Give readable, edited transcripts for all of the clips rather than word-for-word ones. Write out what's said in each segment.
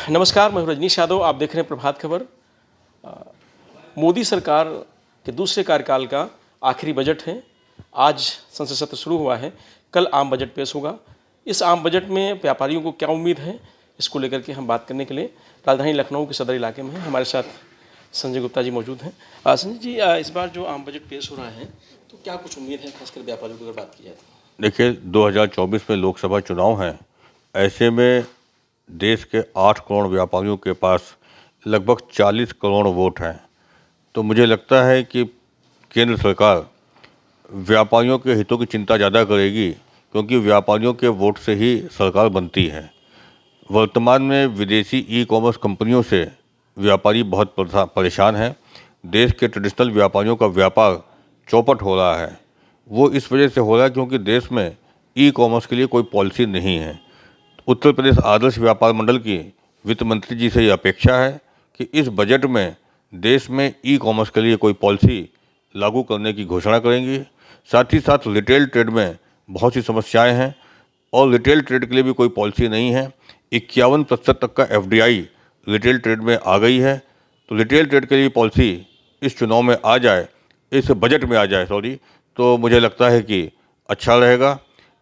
नमस्कार, मैं रजनीश यादव। आप देख रहे हैं प्रभात खबर। मोदी सरकार के दूसरे कार्यकाल का आखिरी बजट है। आज संसद सत्र शुरू हुआ है, कल आम बजट पेश होगा। इस आम बजट में व्यापारियों को क्या उम्मीद है, इसको लेकर के हम बात करने के लिए राजधानी लखनऊ के सदर इलाके में हैं। हमारे साथ संजय गुप्ता जी मौजूद हैं। संजय जी, इस बार जो आम बजट पेश हो रहा है, तो क्या कुछ उम्मीद है, खासकर व्यापारियों की अगर बात की जाए तो? देखिए, 2024 में लोकसभा चुनाव हैं। ऐसे में देश के 8 करोड़ व्यापारियों के पास लगभग 40 करोड़ वोट हैं। तो मुझे लगता है कि केंद्र सरकार व्यापारियों के हितों की चिंता ज़्यादा करेगी, क्योंकि व्यापारियों के वोट से ही सरकार बनती है। वर्तमान में विदेशी ई कॉमर्स कंपनियों से व्यापारी बहुत परेशान हैं। देश के ट्रेडिशनल व्यापारियों का व्यापार चौपट हो रहा है। वो इस वजह से हो रहा है क्योंकि देश में ई कॉमर्स के लिए कोई पॉलिसी नहीं है। उत्तर प्रदेश आदर्श व्यापार मंडल की वित्त मंत्री जी से ये अपेक्षा है कि इस बजट में देश में ई कॉमर्स के लिए कोई पॉलिसी लागू करने की घोषणा करेंगी। साथ ही साथ रिटेल ट्रेड में बहुत सी समस्याएं हैं और रिटेल ट्रेड के लिए भी कोई पॉलिसी नहीं है। 51% तक का एफडीआई रिटेल ट्रेड में आ गई है। तो रिटेल ट्रेड के लिए पॉलिसी इस चुनाव में आ जाए, इस बजट में आ जाए तो मुझे लगता है कि अच्छा रहेगा।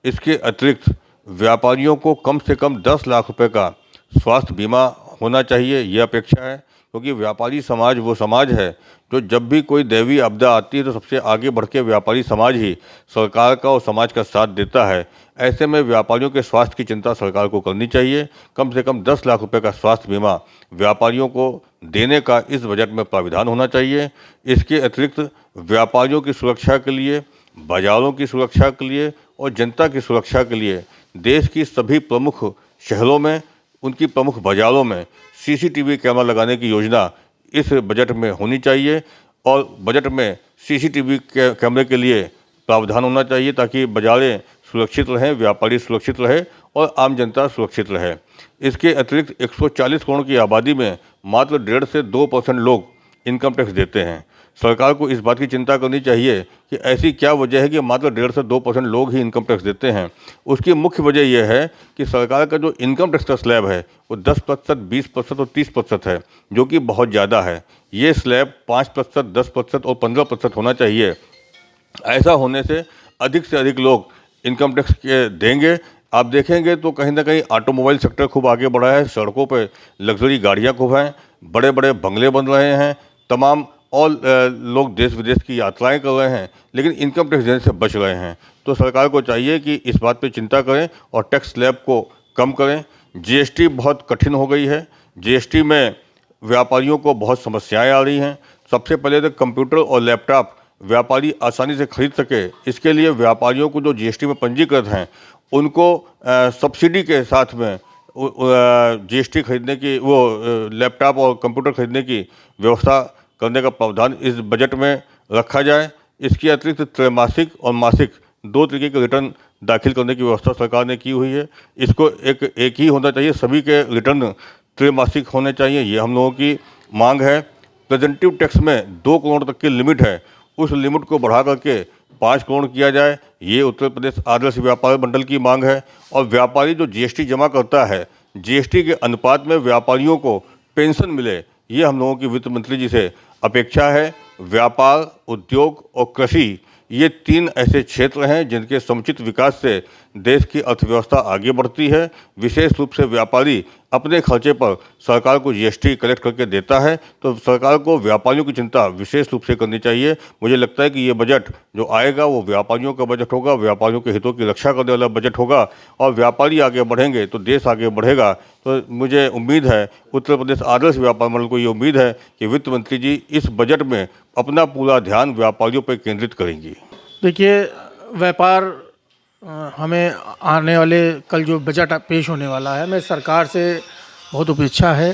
इसके अतिरिक्त व्यापारियों को कम से कम 10 लाख रुपए का स्वास्थ्य बीमा होना चाहिए, ये अपेक्षा है। क्योंकि व्यापारी समाज वो समाज है जो जब भी कोई दैवीय आपदा आती है तो सबसे आगे बढ़ के व्यापारी समाज ही सरकार का और समाज का साथ देता है। ऐसे में व्यापारियों के स्वास्थ्य की चिंता सरकार को करनी चाहिए। कम से कम 10 लाख रुपए का स्वास्थ्य बीमा व्यापारियों को देने का इस बजट में प्राविधान होना चाहिए। इसके अतिरिक्त व्यापारियों की सुरक्षा के लिए, बाजारों की सुरक्षा के लिए और जनता की सुरक्षा के लिए देश की सभी प्रमुख शहरों में, उनकी प्रमुख बाजारों में सीसीटीवी कैमरा लगाने की योजना इस बजट में होनी चाहिए। और बजट में सीसीटीवी कैमरे के लिए प्रावधान होना चाहिए ताकि बाजारें सुरक्षित रहें, व्यापारी सुरक्षित रहे और आम जनता सुरक्षित रहे। इसके अतिरिक्त 140 करोड़ की आबादी में मात्र 1.5 से 2% लोग इनकम टैक्स देते हैं। सरकार को इस बात की चिंता करनी चाहिए कि ऐसी क्या वजह है कि मात्र 1.5 से 2% लोग ही इनकम टैक्स देते हैं। उसकी मुख्य वजह यह है कि सरकार का जो इनकम टैक्स का स्लैब है वो 10%, 20% और 30% है, जो कि बहुत ज़्यादा है। ये स्लैब 5%, 10% और 15% होना चाहिए। ऐसा होने से अधिक लोग इनकम टैक्स के देंगे। आप देखेंगे तो कहीं ना कहीं ऑटोमोबाइल सेक्टर खूब आगे बढ़ा है। सड़कों पे लग्जरी गाड़ियाँ खूब हैं, बड़े बड़े बंगले बन रहे हैं, तमाम और लोग देश विदेश की यात्राएं कर रहे हैं, लेकिन इनकम टैक्स देने से बच रहे हैं। तो सरकार को चाहिए कि इस बात पे चिंता करें और टैक्स स्लैब को कम करें। जीएसटी बहुत कठिन हो गई है। जीएसटी में व्यापारियों को बहुत समस्याएं आ रही हैं। सबसे पहले तो कंप्यूटर और लैपटॉप व्यापारी आसानी से खरीद सके, इसके लिए व्यापारियों को जो जीएसटी में पंजीकृत हैं उनको सब्सिडी के साथ में जीएसटी खरीदने की, वो लैपटॉप और कंप्यूटर खरीदने की व्यवस्था करने का प्रावधान इस बजट में रखा जाए। इसके अतिरिक्त त्रैमासिक और मासिक 2 तरीके के रिटर्न दाखिल करने की व्यवस्था सरकार ने की हुई है। इसको एक ही होना चाहिए, सभी के रिटर्न त्रैमासिक होने चाहिए, ये हम लोगों की मांग है। प्रेजेंटिव टैक्स में 2 करोड़ तक की लिमिट है, उस लिमिट को बढ़ा करके 5 करोड़ किया जाए, ये उत्तर प्रदेश आदर्श व्यापार मंडल की मांग है। और व्यापारी जो जीएसटी जमा करता है, जीएसटी के अनुपात में व्यापारियों को पेंशन मिले, ये हम लोगों की वित्त मंत्री जी से अपेक्षा है। व्यापार, उद्योग और कृषि, ये 3 ऐसे क्षेत्र हैं जिनके समुचित विकास से देश की अर्थव्यवस्था आगे बढ़ती है। विशेष रूप से व्यापारी अपने खर्चे पर सरकार को जीएसटी कलेक्ट करके देता है, तो सरकार को व्यापारियों की चिंता विशेष रूप से करनी चाहिए। मुझे लगता है कि ये बजट जो आएगा वो व्यापारियों का बजट होगा, व्यापारियों के हितों की रक्षा करने वाला बजट होगा। और व्यापारी आगे बढ़ेंगे तो देश आगे बढ़ेगा। तो मुझे उम्मीद है, उत्तर प्रदेश आदर्श व्यापार मंडल को ये उम्मीद है कि वित्त मंत्री जी इस बजट में अपना पूरा ध्यान व्यापारियों पर केंद्रित करेंगी। देखिए, व्यापार हमें आने वाले कल जो बजट पेश होने वाला है, मैं सरकार से बहुत अपेक्षा है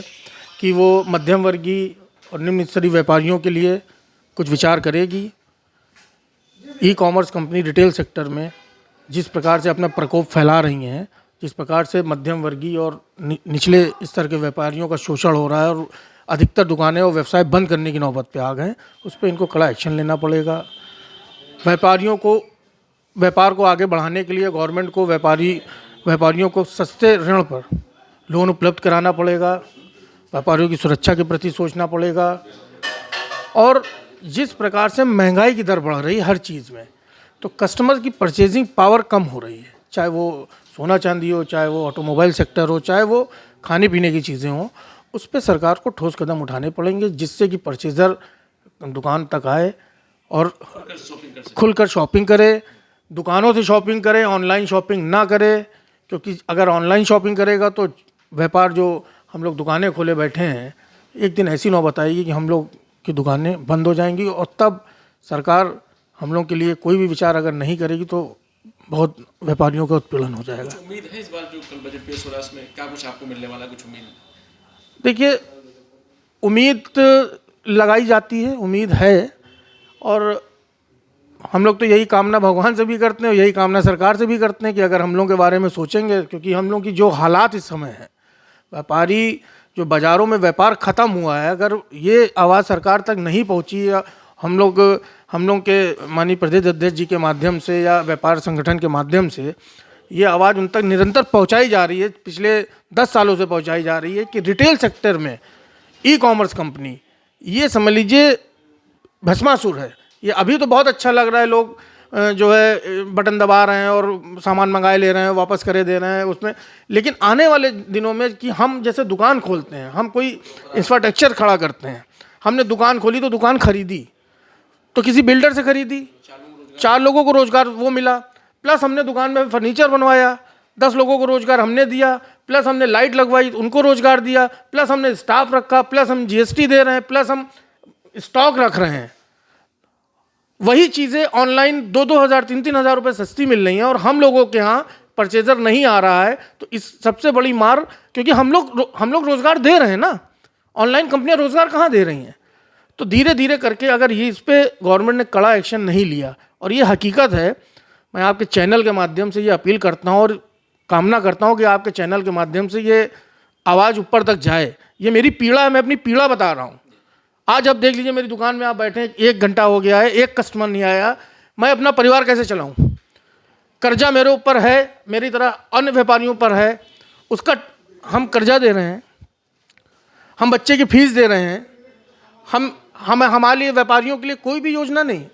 कि वो मध्यम वर्गीय और निम्न स्तरीय व्यापारियों के लिए कुछ विचार करेगी। E commerce company retail sector में जिस प्रकार से अपना प्रकोप फैला रही हैं, जिस प्रकार से मध्यम वर्गीय और निचले स्तर के व्यापारियों का शोषण हो रहा है और अधिकतर दुकानें और व्यवसाय बंद करने की नौबत पे आ गए, उस पर इनको कड़ा एक्शन लेना पड़ेगा। व्यापार को आगे बढ़ाने के लिए गवर्नमेंट को व्यापारियों को सस्ते ऋण पर लोन उपलब्ध कराना पड़ेगा। व्यापारियों की सुरक्षा के प्रति सोचना पड़ेगा। और जिस प्रकार से महंगाई की दर बढ़ रही है हर चीज़ में, तो कस्टमर की परचेजिंग पावर कम हो रही है, चाहे वो सोना चांदी हो, चाहे वो ऑटोमोबाइल सेक्टर हो, चाहे वो खाने पीने की चीज़ें हों, उस पर सरकार को ठोस कदम उठाने पड़ेंगे, जिससे कि परचेज़र दुकान तक आए और खुलकर शॉपिंग करे, दुकानों से शॉपिंग करे, ऑनलाइन शॉपिंग ना करे। क्योंकि अगर ऑनलाइन शॉपिंग करेगा तो व्यापार जो हम लोग दुकानें खोले बैठे हैं, एक दिन ऐसी नौबत आएगी कि हम लोग की दुकानें बंद हो जाएंगी, और तब सरकार हम लोग के लिए कोई भी विचार अगर नहीं करेगी तो बहुत व्यापारियों का उत्पीड़न हो जाएगा। उम्मीद है इस बार जो कल बजट पेश हो रहा है इसमें क्या कुछ आपको मिलने वाला, कुछ उम्मीद? देखिए, उम्मीद लगाई जाती है, उम्मीद है, और हम लोग तो यही कामना भगवान से भी करते हैं और यही कामना सरकार से भी करते हैं कि अगर हम लोग के बारे में सोचेंगे, क्योंकि हम लोग की जो हालात इस समय है, व्यापारी जो बाज़ारों में व्यापार ख़त्म हुआ है, अगर ये आवाज़ सरकार तक नहीं पहुंची, या हम लोग के माननीय प्रदेश अध्यक्ष जी के माध्यम से या व्यापार संगठन के माध्यम से ये आवाज़ उन तक निरंतर पहुंचाई जा रही है, पिछले 10 सालों से पहुंचाई जा रही है कि रिटेल सेक्टर में ई कॉमर्स कंपनी ये समझ लीजिए भस्मासुर है। ये अभी तो बहुत अच्छा लग रहा है, लोग जो है बटन दबा रहे हैं और सामान मंगाए ले रहे हैं, वापस करे दे रहे हैं उसमें, लेकिन आने वाले दिनों में कि हम जैसे दुकान खोलते हैं, हम कोई इंफ्रास्ट्रक्चर खड़ा करते हैं, हमने दुकान खोली तो दुकान खरीदी तो किसी बिल्डर से खरीदी, 4 लोगों को रोज़गार वो मिला, प्लस हमने दुकान में फर्नीचर बनवाया, 10 लोगों को रोज़गार हमने दिया, प्लस हमने लाइट लगवाई उनको रोज़गार दिया, प्लस हमने स्टाफ रखा, प्लस हम GST दे रहे हैं, प्लस हम स्टॉक रख रहे हैं। वही चीज़ें ऑनलाइन 2-2 हज़ार 3-3 हज़ार रुपये सस्ती मिल रही हैं और हम लोगों के यहाँ परचेजर नहीं आ रहा है। तो इस सबसे बड़ी मार, क्योंकि हम लोग रोज़गार दे रहे हैं ना, ऑनलाइन कंपनियां रोज़गार कहाँ दे रही हैं। तो धीरे धीरे करके अगर ये इस पर गवर्नमेंट ने कड़ा एक्शन नहीं लिया, और ये हकीकत है, मैं आपके चैनल के माध्यम से ये अपील करता हूँ और कामना करता हूँ कि आपके चैनल के माध्यम से ये आवाज़ ऊपर तक जाए। ये मेरी पीड़ा है, मैं अपनी पीड़ा बता रहा हूँ। आज अब देख लीजिए, मेरी दुकान में आप बैठे 1 घंटा हो गया है, एक कस्टमर नहीं आया, मैं अपना परिवार कैसे चलाऊँ? कर्जा मेरे ऊपर है, मेरी तरह अन्य व्यापारियों पर है, उसका हम कर्जा दे रहे हैं, हम बच्चे की फीस दे रहे हैं, हमारे लिए व्यापारियों के लिए कोई भी योजना नहीं,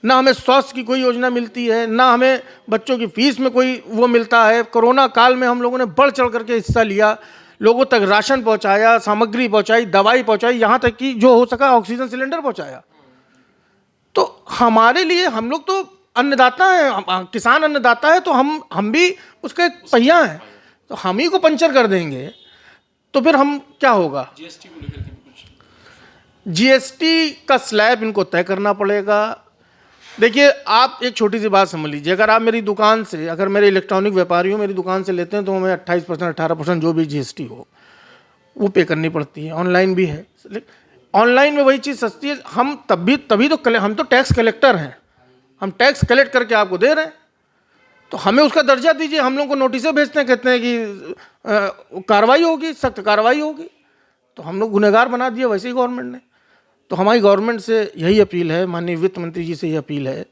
ना हमें स्वास्थ्य की कोई योजना मिलती है, ना हमें बच्चों की फीस में कोई वो मिलता है। कोरोना काल में हम लोगों ने बढ़ चढ़ करके हिस्सा लिया, लोगों तक राशन पहुंचाया, सामग्री पहुंचाई, दवाई पहुंचाई, यहाँ तक कि जो हो सका ऑक्सीजन सिलेंडर पहुंचाया। तो हमारे लिए, हम लोग तो अन्नदाता हैं, किसान अन्नदाता है, तो हम भी उसका एक पहिया हैं, तो हम ही को पंचर कर देंगे तो फिर हम क्या होगा? GST का स्लैब इनको तय करना पड़ेगा। देखिए, आप एक छोटी सी बात समझ लीजिए, अगर आप मेरी दुकान से, अगर मेरे इलेक्ट्रॉनिक व्यापारी हो, मेरी दुकान से लेते हैं तो हमें 28% 18% जो भी GST हो वो पे करनी पड़ती है। ऑनलाइन भी है, ऑनलाइन में वही चीज़ सस्ती है। हम तभी तो हम तो टैक्स कलेक्टर हैं, हम टैक्स कलेक्ट करके आपको दे रहे हैं, तो हमें उसका दर्जा दीजिए। हम लोग को नोटिसें भेजते हैं, कहते हैं कि कार्रवाई होगी, सख्त कार्रवाई होगी, तो हम लोग गुनहगार बना दिया वैसे ही गवर्नमेंट ने। तो हमारी गवर्नमेंट से यही अपील है, माननीय वित्त मंत्री जी से ये अपील है,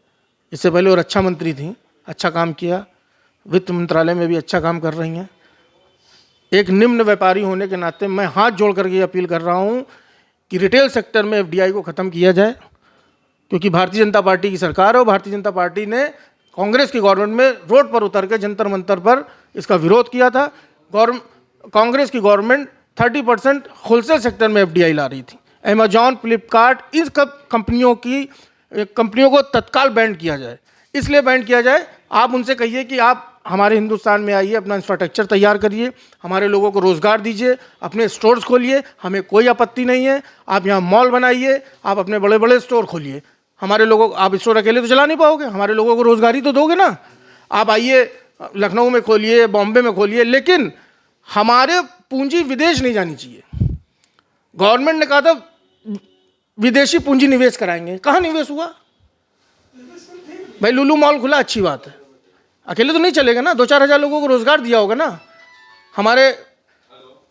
इससे पहले और रक्षा मंत्री थी, अच्छा काम किया, वित्त मंत्रालय में भी अच्छा काम कर रही हैं। एक निम्न व्यापारी होने के नाते मैं हाथ जोड़ करके ये अपील कर रहा हूँ कि रिटेल सेक्टर में FDI को ख़त्म किया जाए, क्योंकि भारतीय जनता पार्टी की सरकार है और भारतीय जनता पार्टी ने कांग्रेस की गवर्नमेंट में रोड पर उतर के जंतर मंतर पर इसका विरोध किया था। कांग्रेस की गवर्नमेंट 30% होलसेल सेक्टर में FDI ला रही थी। अमेजॉन, फ्लिपकार्ट, इन कंपनियों को तत्काल बैन किया जाए। इसलिए बैन किया जाए, आप उनसे कहिए कि आप हमारे हिंदुस्तान में आइए, अपना इंफ्रास्ट्रक्चर तैयार करिए, हमारे लोगों को रोज़गार दीजिए, अपने स्टोर्स खोलिए, हमें कोई आपत्ति नहीं है। आप यहाँ मॉल बनाइए, आप अपने बड़े बड़े स्टोर खोलिए, हमारे लोगों, आप स्टोर अकेले तो चला नहीं पाओगे, हमारे लोगों को रोज़गारी तो दोगे ना। आप आइए, लखनऊ में खोलिए, बॉम्बे में खोलिए, लेकिन हमारे पूंजी विदेश नहीं जानी चाहिए। गवर्नमेंट ने कहा था विदेशी पूंजी निवेश कराएंगे, कहाँ निवेश हुआ भाई? लुलु मॉल खुला, अच्छी बात है, अकेले तो नहीं चलेगा ना, 2-4 हज़ार लोगों को रोज़गार दिया होगा ना। हमारे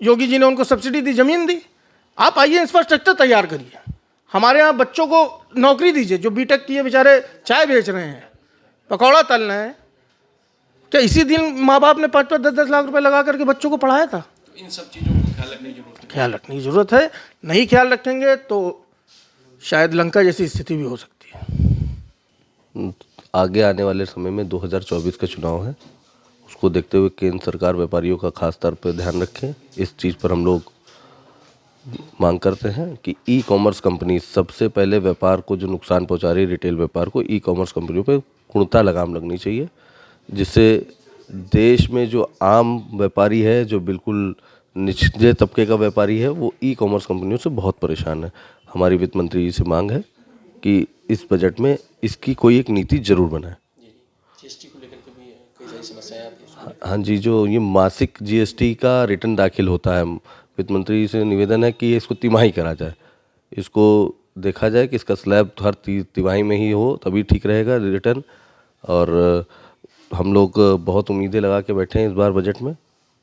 योगी जी ने उनको सब्सिडी दी, ज़मीन दी। आप आइए, इंफ्रास्ट्रक्चर तैयार करिए, हमारे यहाँ बच्चों को नौकरी दीजिए। जो B.Tech किए बेचारे चाय बेच रहे हैं, पकौड़ा तल रहे हैं, क्या इसी दिन माँ बाप ने 5-5, 10-10 लाख रुपए लगा करके बच्चों को पढ़ाया था? इन सब चीज़ों को ख्याल रखने की ज़रूरत है। नहीं ख्याल रखेंगे तो शायद लंका जैसी स्थिति भी हो सकती है। आगे आने वाले समय में 2024 का चुनाव है, उसको देखते हुए केंद्र सरकार व्यापारियों का खास तौर पर ध्यान रखे। इस चीज़ पर हम लोग मांग करते हैं कि ई कॉमर्स कंपनी सबसे पहले व्यापार को जो नुकसान पहुंचा रही है, रिटेल व्यापार को, ई कॉमर्स कंपनियों पे पूर्णतः लगाम लगनी चाहिए, जिससे देश में जो आम व्यापारी है, जो बिल्कुल निचले तबके का व्यापारी है, वो ई कॉमर्स कंपनियों से बहुत परेशान है। हमारी वित्त मंत्री जी से मांग है कि इस बजट में इसकी कोई एक नीति जरूर बनाए। जीएसटी को लेकर के भी कई सारी समस्याएं आती हैं। हाँ जी, जो ये मासिक जीएसटी का रिटर्न दाखिल होता है, वित्त मंत्री से निवेदन है कि इसको तिमाही करा जाए, इसको देखा जाए कि इसका स्लैब हर तिमाही में ही हो, तभी ठीक रहेगा रिटर्न। और हम लोग बहुत उम्मीदें लगा के बैठे हैं इस बार बजट में।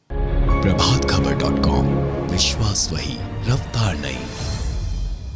प्रभात खबर.com, विश्वास वही, रफ्तार नहीं।